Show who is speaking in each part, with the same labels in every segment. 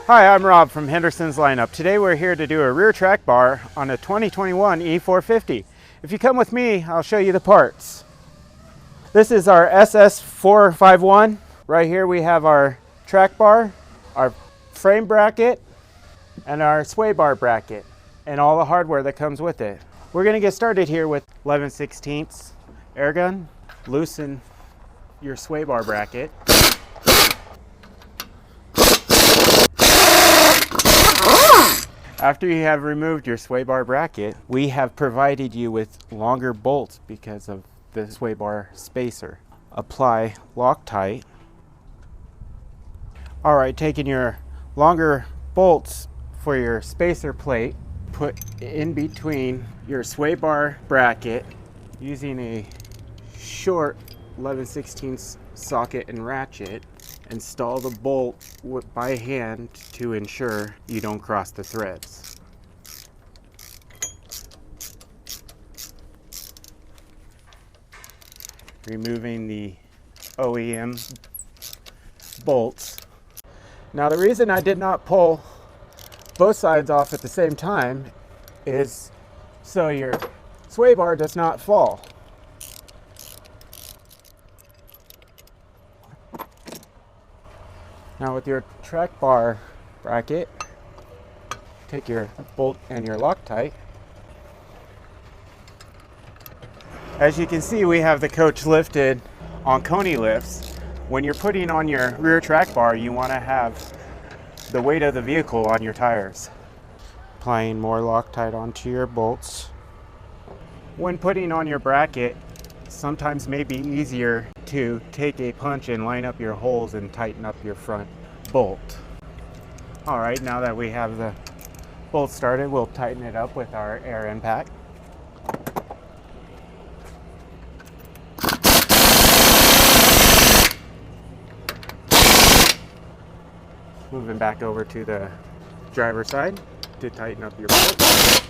Speaker 1: Hi, I'm Rob from Henderson's Lineup. Today we're here to do a rear track bar on a 2021 E450. If you come with me, I'll show you the parts. This is our SS451. Right here we have our track bar, our frame bracket, and our sway bar bracket, and all the hardware that comes with it. We're going to get started here with 11/16 air gun. Loosen your sway bar bracket. After you have removed your sway bar bracket, we have provided you with longer bolts because of the sway bar spacer. Apply Loctite. Alright, taking your longer bolts for your spacer plate, put in between your sway bar bracket using a short 11/16 socket and ratchet. Install the bolt by hand to ensure you don't cross the threads. Removing the OEM bolts. Now the reason I did not pull both sides off at the same time is so your sway bar does not fall. Now with your track bar bracket, take your bolt and your Loctite. As you can see, we have the coach lifted on Coney lifts. When you're putting on your rear track bar, you want to have the weight of the vehicle on your tires. Applying more Loctite onto your bolts. When putting on your bracket, sometimes may be easier to take a punch and line up your holes and tighten up your front bolt. Alright, now that we have the bolt started, we'll tighten it up with our air impact. Moving back over to the driver's side to tighten up your bolt.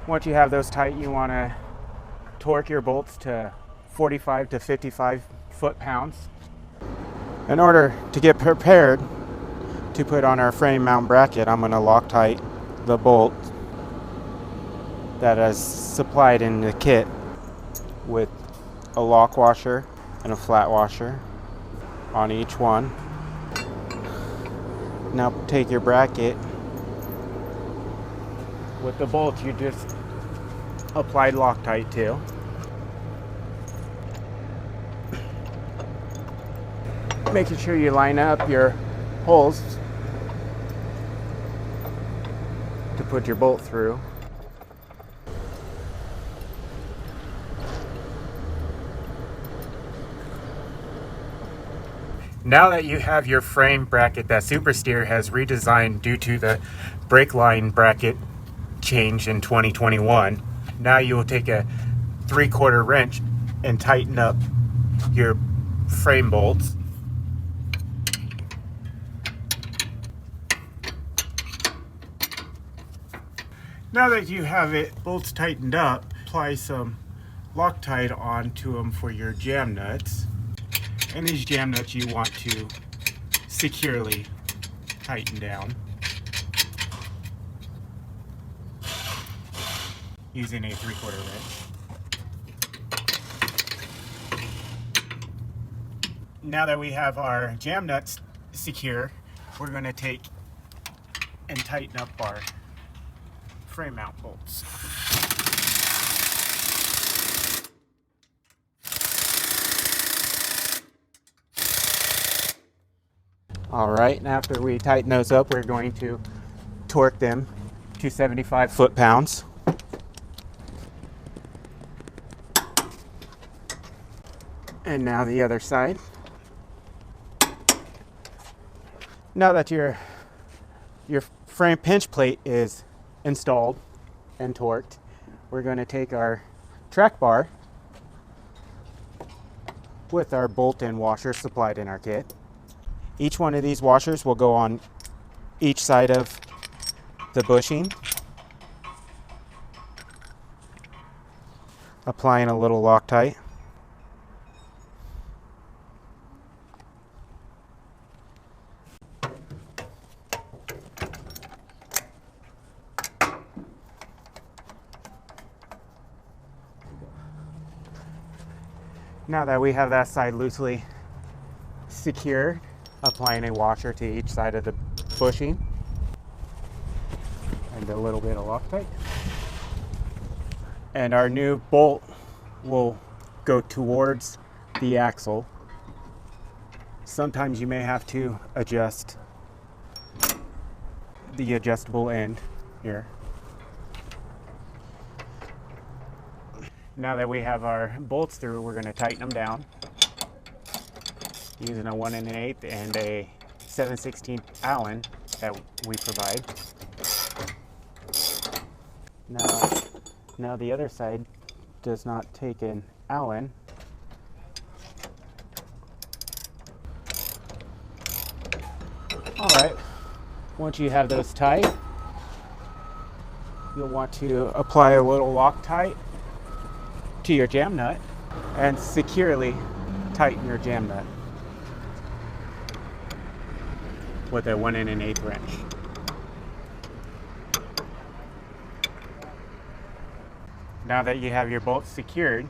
Speaker 1: Once you have those tight, you want to torque your bolts to 45 to 55 foot-pounds. In order to get prepared to put on our frame mount bracket, I'm going to Loctite the bolt that is supplied in the kit with a lock washer and a flat washer on each one. Now take your bracket. With the bolt you just applied Loctite to. Making sure you line up your holes to put your bolt through. Now that you have your frame bracket that SuperSteer has redesigned due to the brake line bracket change in 2021, now you will take a 3/4 wrench and tighten up your frame bolts. Now that you have it bolts tightened up, apply some Loctite onto them for your jam nuts. And these jam nuts you want to securely tighten down using a 3/4 wrench. Now that we have our jam nuts secure, we're going to take and tighten up our frame mount bolts. Alright, and after we tighten those up, we're going to torque them to 75 foot-pounds. And now the other side. Now that your frame pinch plate is installed and torqued, we're going to take our track bar with our bolt and washer supplied in our kit. Each one of these washers will go on each side of the bushing. Applying a little Loctite. Now that we have that side loosely secured, applying a washer to each side of the bushing and a little bit of Loctite. And our new bolt will go towards the axle. Sometimes you may have to adjust the adjustable end here. Now that we have our bolts through, we're going to tighten them down using a 1 1/8 and a 7/16 Allen that we provide. Now the other side does not take an Allen. All right, once you have those tight, you'll want to apply a little Loctite to your jam nut and securely tighten your jam nut with a 1 1/8 wrench. Now that you have your bolts secured,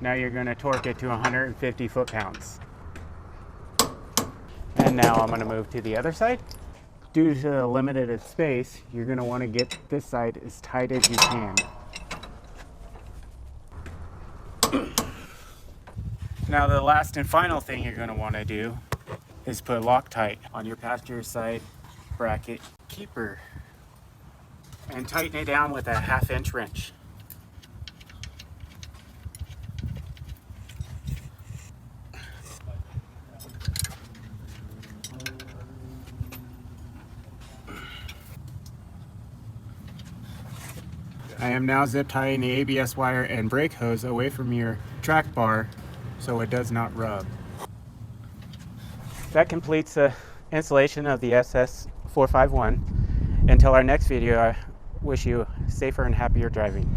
Speaker 1: now you're going to torque it to 150 foot-pounds. And now I'm going to move to the other side. Due to the limited space, you're going to want to get this side as tight as you can. Now the last and final thing you're going to want to do is put Loctite on your passenger side bracket keeper and tighten it down with a 1/2 inch wrench. I am now zip tying the ABS wire and brake hose away from your track bar so it does not rub. That completes the installation of the SS451. Until our next video, I wish you safer and happier driving.